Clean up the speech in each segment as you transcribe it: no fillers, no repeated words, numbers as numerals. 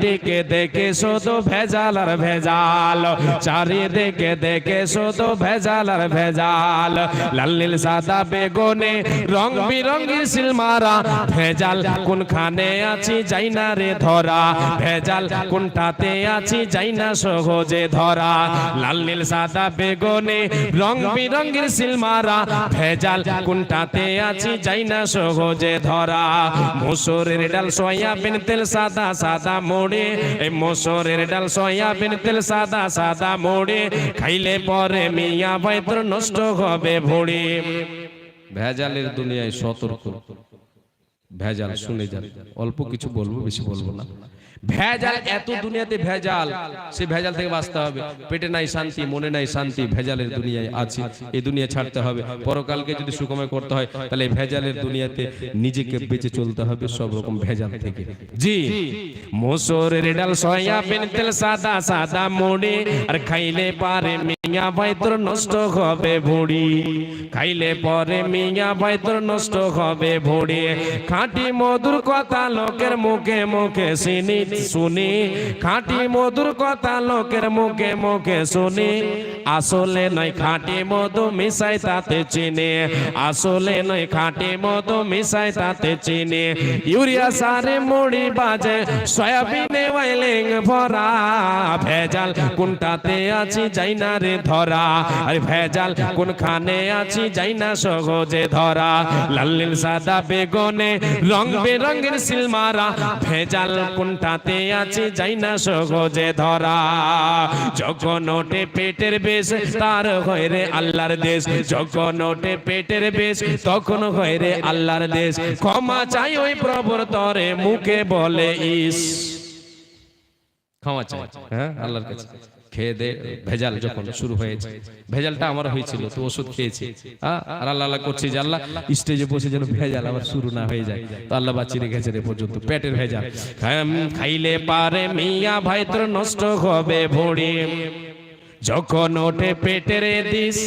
দিকে দেখে শুধু ভেজাল আর ভেজাল, চারিদিকে দেখে শুধু ভেজাল আর ভেজাল। লাল নীল সাদা বেগুনে রং বিরঙের সিলমারা, ভেজাল কোনখানে আছি যাই না রে ধরা, ভেজাল কোনটাতে আছি যাই না সহজে ধরা। লাল নীল সাদা বেগুনে রং বিরঙের সিলমারা, ভেজাল কোনটাতে আছি যাই না সহজে ধরা। মসুরের ডাল সয়াবিন তেল সাদা সাদা মোড়ে, এই মসুরের ডাল সয়াবিন তেল সাদা সাদা মোড়ে, খাইলে পরে মিয়া বাইতর নষ্ট হবে ভুঁড়ি। ভেজালের দুনিয়ায় সতর্ক, ভেজাল শুনে যান, অল্প কিছু বলবো বেশি বলবো না। ভেজাল এত দুনিয়াতে ভেজাল, সে ভেজাল থেকে বাঁচতে হবে। পেটে নাই শান্তি, মনে নাই শান্তি, ভেজালের দুনিয়ায় আছি, এই দুনিয়া ছাড়তে হবে। পরকালকে যদি সুখময় করতে হয় তাহলে ভেজালের দুনিয়াতে নিজেকে বেঁচে চলতে হবে সব রকম ভেজাল থেকে। জি, মসুরের ডাল সয়াবিন তেল সাদা সাদা মোড়ে, আর খাইলে পারে মিয়া বাইতর নষ্ট হবে ভুঁড়ি, খাইলে পরে মিয়া বাইতর নষ্ট হবে ভুঁড়ি। খাঁটি মধুর কথা লোকের মুখে মুখে শুনি, খাঁটি মধুর কথা লোকের মুখে মুখে শুনি, আসলে নয় খাঁটি মধু মিশাই তাতে চিনি, আসলে নয় খাঁটি মধু মিশাই তাতে চিনি। ইউরিয়া সারে মুড়ি বাজে সয়াবিনে ওয়াইলিং ভরা, ভেজাল কোনটাতে আছি যাই না রে ধরা, আরে ভেজাল কোনখানে আছি যাই না সহজে ধরা। লাল নীল সাদা বেগুনে রং বেরঙের সিলমারা, ভেজাল কোনটাতে আছি যাই না সহজে ধরা। যখন ওঠে পেটের বেশ তার হয় রে আল্লাহর দেশ, যখন ওঠে পেটের বেশ তখন হয় রে আল্লাহর দেশ। ক্ষমা চাই ওই প্রভুর তরে মুখে বলে ইস, ক্ষমা চাই হ্যাঁ আল্লাহর কাছে। খেয়ে দে ভেজাল যখন শুরু হয়েছে, ভেজালটা আমার হয়েছিল তো ওষুধ খেয়েছি, আর আল্লাহ আল্লাহ করছি যে আল্লাহ স্টেজে বসে যেন ভেজাল আবার শুরু না হয়ে যায়। তো আল্লাহ বাঁচিয়ে রেখেছে রে পর্যন্ত পেটের ভেজাল। খাইলে পারে মিয়া ভাই তোর নষ্ট হবে ভুঁড়ি, যখন ওঠে পেটের দিস,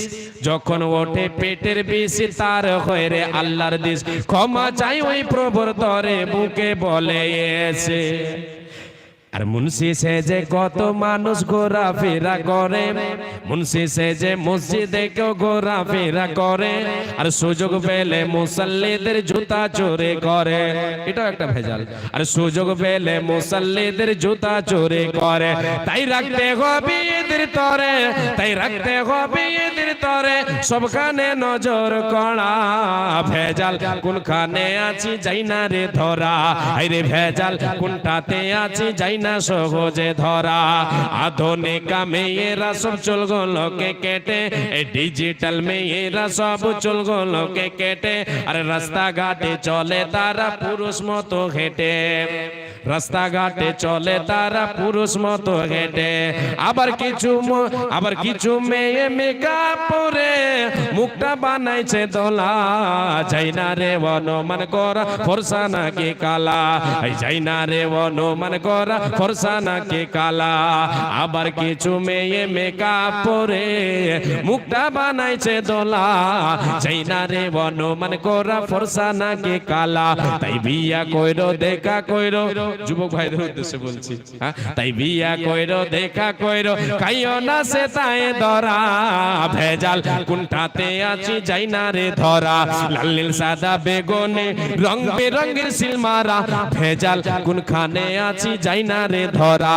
যখন ওঠে পেটের বিষ তার হয় রে আল্লাহর দিস। ক্ষমা চাই ওই প্রভুর তরে বুকে বলে এসে। আর মুন্সি সেজে কত মানুষ ঘোরাফেরা করে, মুন্সি সেজে মসজিদে কেউ ঘোরাফেরা করে, আর সুযোগ পেলে মুসাল্লিদের জুতা চোরে করে, এটাও একটা ভেজাল। আর সুযোগ পেলে মুসাল্লিদের জুতা চোরে করে। তাই রাখতে হবে এদের তরে, তাই রাখতে হবে এদের তরে সবখানে নজর করা, ভেজাল কোনখানে আছি যাই না রে ধরা, আরে ভেজাল কোনটাতে আছি যাই না সহজে ধরা। আধুনিক মেয়েরা সব চুলগুলোকে কেটে, ডিজিটাল মেয়েরা সব চুলগুলোকে কেটে, আর রাস্তাঘাটে চলে তারা পুরুষ মতো হেঁটে, রাস্তাঘাটে চলে তারা পুরুষ মতো হেঁটে। আবার কিছু মেয়ে মেকআপ পরে মুখটা বানাইছে দোলা, যাই না রে অনুমান করা ফর্সা নাকি কালা, যাই না রে অনুমান করা ফর্সা নাকি কালা। আবার কিছু মেয়ে মেকআপ পরে মুখটা বানাইছে দোলা, যাই না রে অনুমান করা ফর্সা নাকি কালা। তাই বিয়া কইরো দেখা কইরো, যুবক ভাইদের উদ্দেশ্যে বলছি, তাই বিয়া কইরো দেখা কইরো, খাইও না সে তাই ধরা, ভেজাল কোনটাতে আছি যাই না রে ধরা। লাল নীল সাদা বেগুনে রং বেরঙের সিলমারা, ভেজাল কোনখানে আছি যাই না রে ধরা।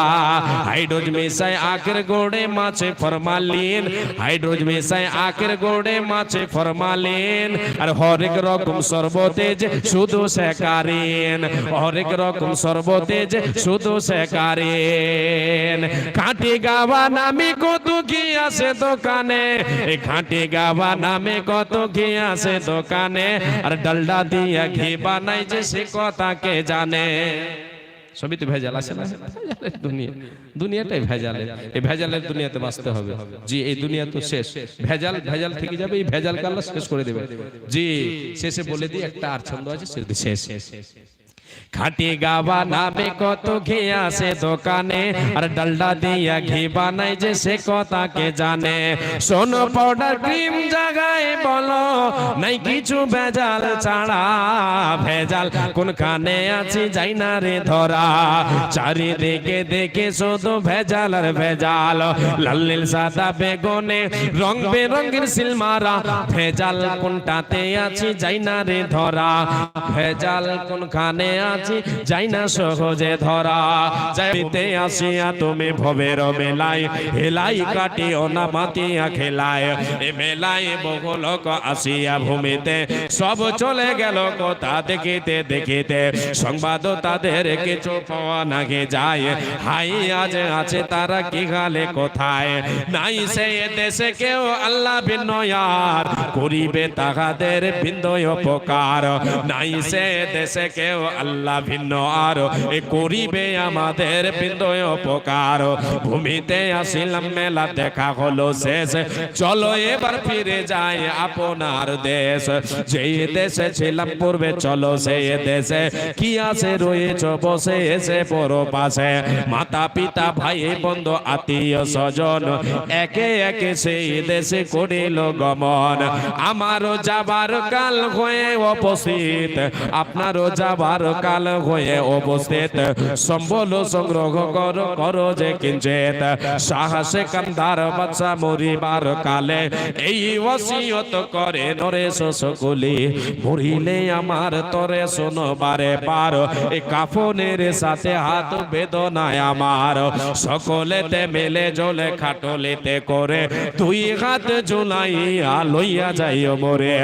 হাইড্রোজ মেশায় আখের গোড়ে মাছে ফরমালিন, হাইড্রোজ মেশায় আখের গোড়ে মাছে ফরমালিন, আর হরেক রকম সর্বতেজ শুধু সেকারিন, হরেক রকম সর্বতেজ শুধু সেকারিন। খাঁটি গাওয়া নামে কত ঘি আছে দোকানে, খাঁটি গাওয়া নামে কত ঘি আছে দোকানে, আর ডালডা দিয়া ঘি বানাই যে সে কথা কে জানে। সবই তো ভেজাল আছে না, দুনিয়া দুনিয়াটাই ভেজালের, এই ভেজালের দুনিয়াতে বাঁচতে হবে। জি, এই দুনিয়া তো শেষ, ভেজাল ভেজাল থেকে যাবে, এই ভেজালকে আল্লাহ শেষ করে দেবে। জি, শেষে বলে দিই একটা আর ছন্দ আছে, শেষ খাটি গাওয়া নামে কত ঘি আসে দোকানে, আর ডালডা দিয়া ঘি বানাই যে সে কথা কে জানে। সোনো পাউডার ক্রিম জাগায় বলো নাই কিছু ভেজাল ছাড়া, ভেজাল কোন কানে আছি যাই না রে ধরা। চারিদিকে দেখে শুধু ভেজাল আর ভেজাল, লাল নীল সাদা বেগুনে রং বেরঙের সিলমারা, ভেজাল কোনটাতে আছি যাই না রে ধরা। ভেজাল কোন কানে আছি যাই না সহজে ধরা। যাইতে আসিয়া তুমি ভবের মেলায়, হেলাই কাটিও না মাতিয়া খেলায়। এ মেলায় বহু লোক আসিয়া ভূমিতে, সব চলে গেল কোথা দেখিতে দেখিতে। সংবাদ তাদের কিছু পাওয়া নাগে যায়, হাই আজ আছে তারা কি গালে কোথায়। নাই সে দেশে কেউ আল্লাহ ভিন্ন আর, করিবে তাহাদের ভিন্ন উপকার। নাই সে দেশে কেউ আল্লাহ ভিন্ন আর, এ করিবে আমাদের ভিন্ন উপকার। ভূমিতে আসিলাম মেলা দেখা হলো শেষ, চলো এবার ফিরে যাই আপনার দেশ। যেই দেশে ছিলাম পূর্বে চলো সেই দেশে, কি আছে রয়েছ বসে এসে বড় পাশে। মাতা পিতা ভাই বন্ধু আত্মীয় স্বজন, একে একে সেই দেশে করিল গমন। আমারও যাবার কাল হয়ে উপস্থিত, আপনারও যাবার কাল হয়ে উপস্থিত। সম্বল সংগ্রহ করো করো যে কিঞ্চিত, সাহসে কান্দার বাচ্চা মরিবার কালে এই ওসিয়ত করে নরেশ সকলি। মরিলে আমার তরে শোনো বারে বার, এই কাফনের সাথে হাত বেদনায় আমার। সকলেতে মেলে জলে খাটলিতে করে, দুই হাত ঝুলাইয়া লইয়া যাইও মোরে।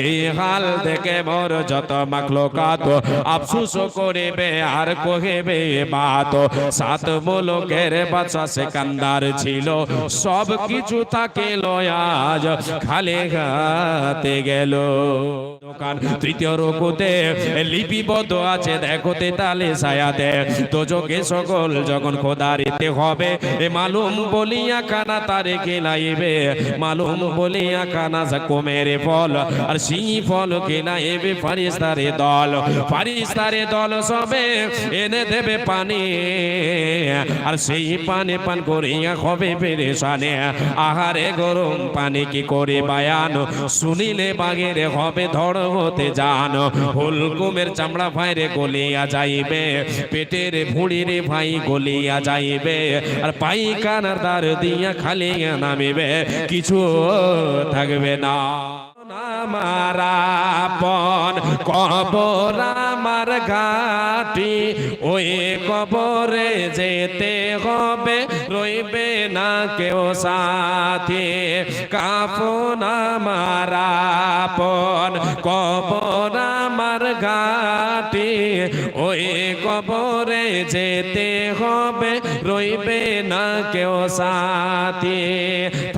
এই হাল দেখে মোর যত মাখলুকাত, আফসোস করিবে আর কহিবে বাত। সাত মুলুকের বাদশা সিকান্দার ছিল, সব কিছু তাকে লয়াজ খালি হাতে গেল। দোকান তৃতীয় রুকুতে লিপিবদ্ধ আছে দেখো তেতালে ছায়াতে। দোজকে সকল যখন খোদারিতে হবে, এ মালুম বলিয়া কানা তারে খেলাইবে। মালুম বলিয়া কানা কমের ফল, আর সেই ফল খেলাইবে ফারিস্তারে দল। ফারিস্তারে দল সবে এনে দেবে পানি, আর সেই পানি পান করিয়া হবে পেরেশানে। আহারে গরম পানি কি করে বায়ান, শুনিলে বাগের হবে ধড় হতে যান। হুলকুমের চামড়া ভাইরে গলিয়া যাইবে, পেটের ভুঁড়িরে ভাই গলিয়া যাইবে। আর পাইখানার দ্বার দিয়া খালি নামিবে, কিছু থাকবে না। আমার আপন কবর আমার ঘাটি, ওই কবরে যেতে হবে, রইবে না কেউ সাথে। কাফন আমার আপন কবর আমার ঘাটি, ওই কবরে যেতে হবে, রইবে না কেউ সাথে।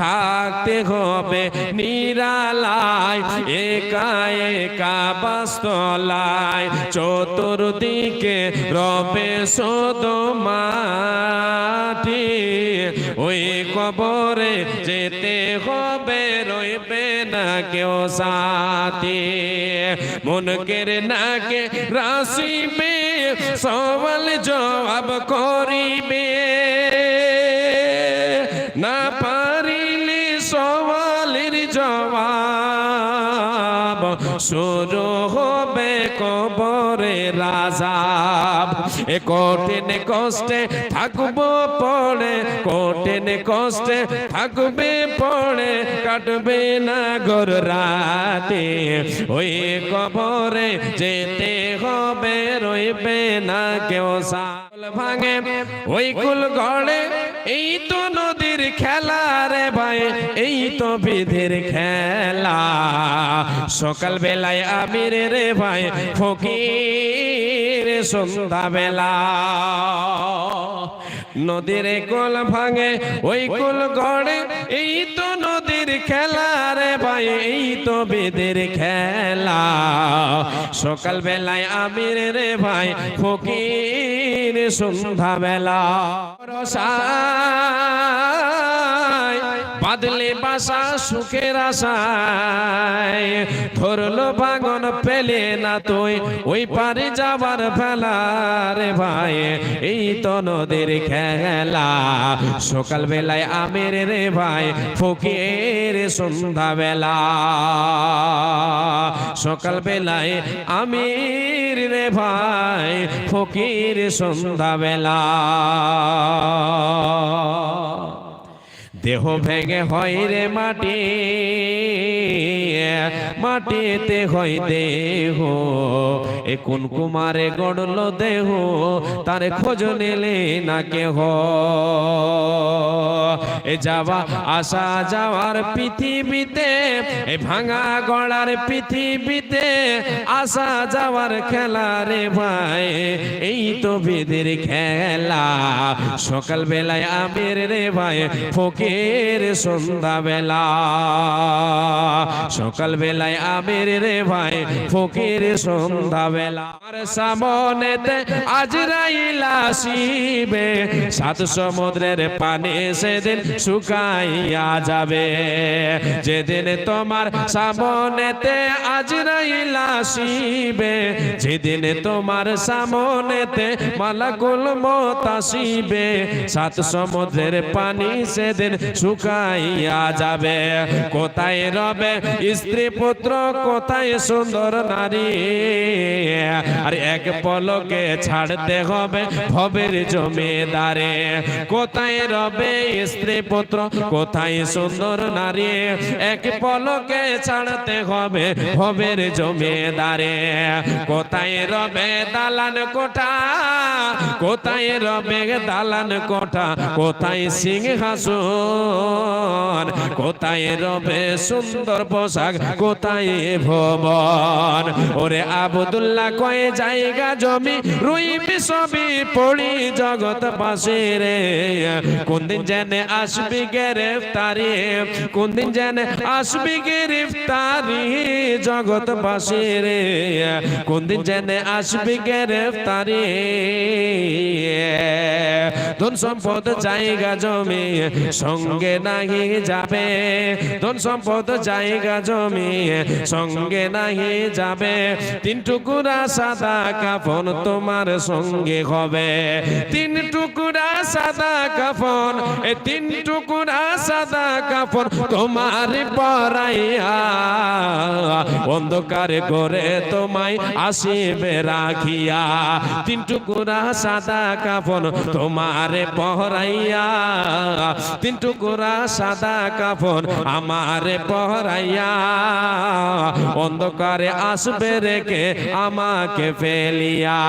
থাকতে হবে নিরালায়, একা একা বাস্তলায়, চতুর্দিকে রবে শুধু মাটি। ওই কবরে যেতে হবে, রইবে না কেউ সাথী। মুনকের নাকে রাশিবে, সওয়াল জবাব করিবে, না পারিলে সওয়ালের জবাব শুরু হবে কবরের আযাব। এ কঠিন কষ্টে থাকবো পড়ে, কঠিন কষ্টে থাকবে পড়ে, কাটবে না ঘর রাতে। ওই কবরে যেতে হবে, রইবে না কেউ সাল ভাঙে ওই কুল গড়ে। এই তো নদীর খেলা রে ভাই, এই তো বিধির খেলা। সকাল বেলায় আমির রে ভাই, ফকির সন্ধ্যা বেলা। নদীর কুল ভাঙে ওই কুল গড়ে, এই তো নদীর খেলা রে ভাই, এই তো বিধির খেলা। সকাল বেলায় আমির রে ভাই, ফকির সন্ধ্যা বেলা। বাদলে বাসা সুখের আশায়, ধরলো ভাঙন পেলে না তুই ওই পারে যাবার ফেলা রে ভাই, এই তো নদীর খেলা। সকাল বেলায় আমের রে ভাই ফকির সন্ধ্যা বেলা, সকাল বেলায় আমির রে ভাই ফকির সন্ধ্যা বেলা। দেহ ভেঙে হয় রে মাটি, মাটিতে হয় দেহ, এ কোন কুমারে গড়ল দেহ, তার খোঁজ নিলে না কেহ। এ যাওয়া আসা যাওয়ার পৃথিবীতে, এ ভাঙা গড়ার পৃথিবীতে, আসা যাওয়ার খেলা রে ভাই, এই তো বিধির খেলা। সকাল বেলায় আমির রে ভাই ফকির সন্ধ্যা বেলা, সকাল বেলায় আমির রে ভাই ফকির সন্ধ্যা বেলা। আর সামনেতে আজরাইল আসিবে, সাত সমুদ্রের পানি সেদিন শুকাইয়া যাবে। যেদিন তোমার সামনেতে আজরাইল আসিবে, যেদিন তোমার সামনেতে মালাকুল মউত আসিবে, সাত সমুদ্রের পানি সেদিন শুকাইয়া যাবে। কোথায় রবে স্ত্রী পুত্র, কোথায় সুন্দর নারী, আর এক পলকে ছাড়তে হবে ভবের জমিদারে। কোথায় রবে স্ত্রী পুত্র, কোথায় সুন্দর নারী, এক পলকে ছাড়তে হবে ভবের জমিদারে। কোথায় রবে দালান কোঠা, কোথায় রবে দালান কোঠা, কোথায় সিংহাসন, কোথায় রবে সুন্দর পোশাক, কোথায় ভবন। ওরে আব্দুল্লাহ কয় জায়গা জমি রইবি সবই পড়ি জগৎ পাশে রে, কোন দিন জেনে আসবি গ্রেফতারি, কোন দিন জেনে আসবি গ্রেফতারি জগৎ পাশে রে, কোন দিন জেনে আসবি গ্রেফতারি। ধন সম্পদ জায়গা জমি সঙ্গে নাহি যাবে, ধন সম্পদ জায়গা জমি সঙ্গে নাহি যাবে, তিন টুকুরা সাদা কাফন তোমার সঙ্গে হবে, তিন টুকুরা সাদা কাফন, এ তিন টুকুরা সাদা কাফন তোমার পরাইয়া, অন্ধকারে করে তোমায় আসিবে রাখিয়া। তিন টুকুরা সাদা কাফন তোমার পরাইয়া, তিন টুকুরা সাদা কাফন আমার পরাইয়া, অন্ধকারে আসবে রেখে আমাকে ফেলিয়া।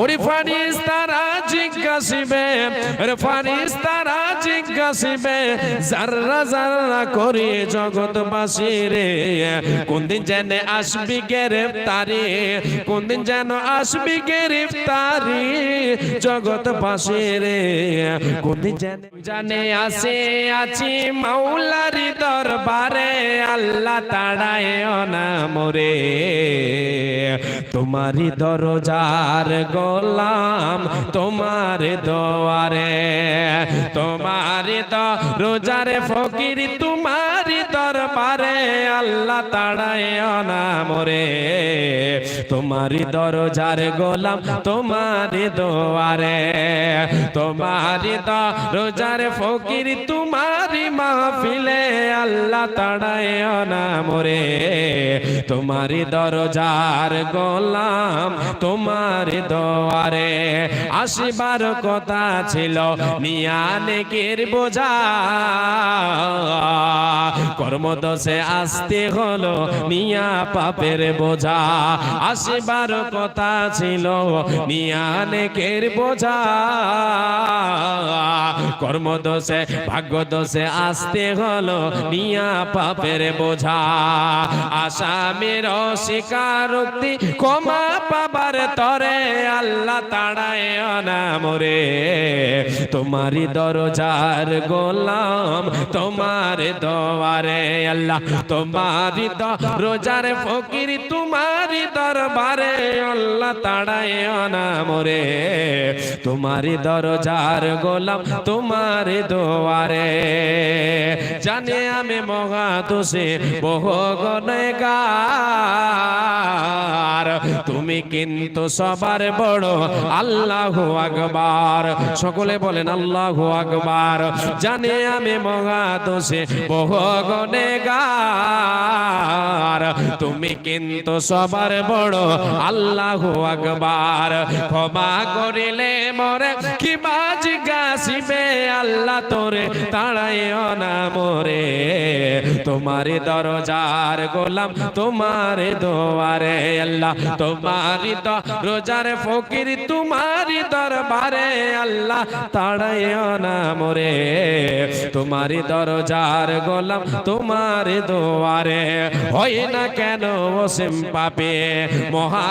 ওরে ফারিস্তারা জিজ্ঞাসিবে, ওরে ফারিস্তারা জিজ্ঞাসিবে, জাররা জাররা করে জগৎবাসী রে, কোন দিন জেনে আসবি গ্রেফতারি, কোন দিন যেন আসবি গ্রেফতারি জগৎবাসী রে, কোন দিন জানে আসে আছি মাওলারি দরবারে, আল্লাহ তাড়ায় না মোরে, তোমারি দরজার গোলাম তোমার দোয়ারে, তোমারি দরজার ফকির তোমারি দরবারে, আল্লাহ তাড়ায় না মোরে, তোমারি দরজার গোলাম তোমারি দোয়ারে, তোমারি দরজার ফকির তোমারি মাহফিলে, আল্লাহ তাড়ায় না মোরে, তোমারি দরজার গোলাম তোমারি দোয়ারে। আসিবার কথা ছিল নিয়া নেকির বোঝা, কর্মদোষে আসতে হলো নিয়া পাপের বোঝা, আসিবার কথা ছিল নিয়া নেকির বোঝা, কর্মদোষে ভাগ্যদোষে আসতে হলো নিয়া পাপের বোঝা। আসামের স্বীকারোক্তি ক্ষমা পাবার তরে, আল্লাহ তাড়ায় না মোরে, তোমারি দরজার গোলাম তোমার দোয়ারে, আল্লাহ তোমারি দরজার ফকির তোমারি দরবারে, আল্লাহ তাড়ায় না মোরে, তোমারি দরজার গোলাম তোমার তোমার দুয়ারে জানে আমি মহা দোষী বহু গুনাহগার তুমি কিন্তু সবার বড় আল্লাহু আকবার সকলে বলেন আল্লাহু আকবার জানে আমি মহা দোষী বহু গুনাহগার তুমি কিন্তু সবার বড় আল্লাহু আকবার ক্ষমা করিলে মোরে কি বাজ গাছিবে আল্লাহ তোরে তাড়াইও না মোরে তোমারি দরজার গোলাম তোমারি দুয়ারে আল্লাহ তোমারি দরজার ফকির তোমারি দরবারে আল্লাহ তাড়াইও না মোরে তোমারি দরজার গোলাম তোমারি দুয়ারে হয় না কেন ওসিম পাপে মহা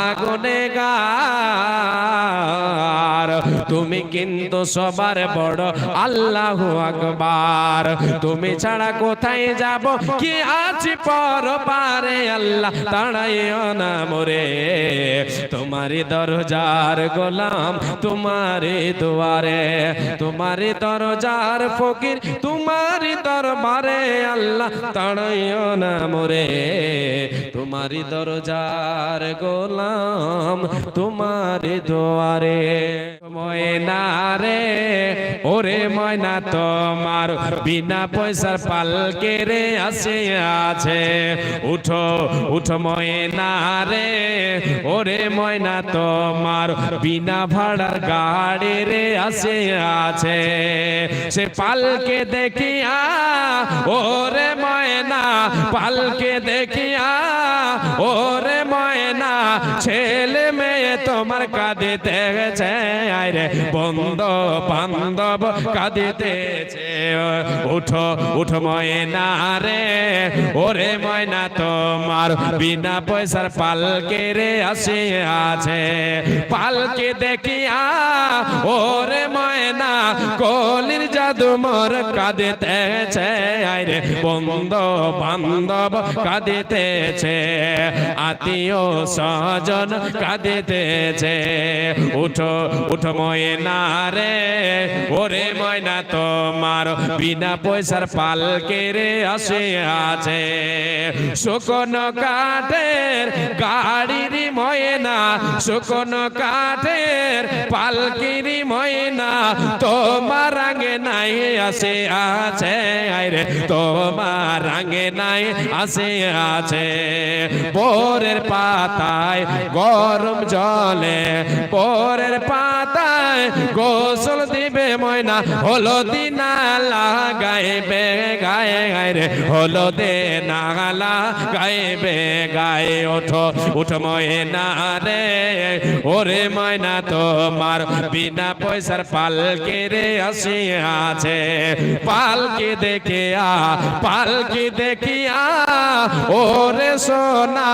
গুনাহগার তুমি কিন্তু সবার বড় আল্লাহু আকবার তুমি ছাড়া কোথায় যাব কি আছি পরপারে আল্লাহ তাড়াইও না মোরে তোমারি দরজার গোলাম তোমারি দুয়ারে তোমারি দরজার ফকির তোমারি দরবারে আল্লাহ তাড়াইও না মোরে তোমারি দরজার গোলাম তোমারি দুয়ারে ময়না রে ওরে ময়না তোমার বিনা পয়সার পালকে রে আসে আছে উঠো উঠো ময়না রে ওরে ময়না তোমার বিনা ভাড়ার গাড়ি রে আসে আছে সে পালকে দেখিয়া ওরে ময়না পালকে দেখিয়া ওরে ময়না ছেলে মেয়ে তোমার কাঁদিতেছে আরে বন্ধু বান্ধব কাঁদিতেছে উঠো উঠো ময়না রে ওরে ময়না তোমার বিনা পয়সার পালকে রে আসে আছে পালকে দেখিয়া ওরে ময়না কলির জাদু মোর কাঁদিতেছে আরে বন্ধু বান্ধব কাঁদিতেছে আত্মীয় স্বজন কাঁদিতেছে উঠো উঠো ময়না রে ওরে ময়না তোমার বিনা পয়সার পালকে রে আসে আছে শুকনো কাঠের গাড়ির ময়না শুকনো কাঠের পালকির ময়না তোমার রঙে নাই আসে আছে আরে তোমার রঙে নাই আসে আছে বোরের পাতায় গরম জলে বোরের পাতায় গোসল দিবে ময়না হলদি না লাগাইবে গায়ে গায়ে হলদে না লাগাইবে গায়ে ওঠো উঠো ময়না রে ওরে ময়না তোমার বিনা পয়সার পালকে রে আসে আছে পালকে দেখিয়া ওরে সোনা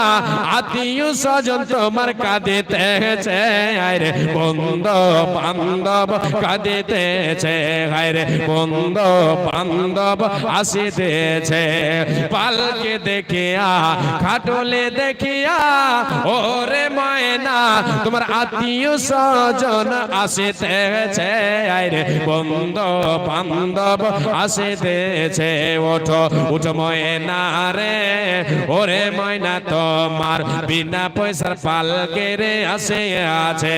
আত্মীয় স্বজন তোমার কাঁদিতেছে আরে বন্ধু বান্ধব কাঁদিতেছে আরে বন্ধু বান্ধব আসিতেছে পালকে দেখিয়া খাটলে দেখিয়া ওরে ময়না তোমার আত্মীয় স্বজন আসিতেছে আরে বন্ধু বান্ধব আসিতেছে ওঠো উঠো ময়না রে ওরে ময়না তোমার বিনা পয়সার পালকে রে আসে আছে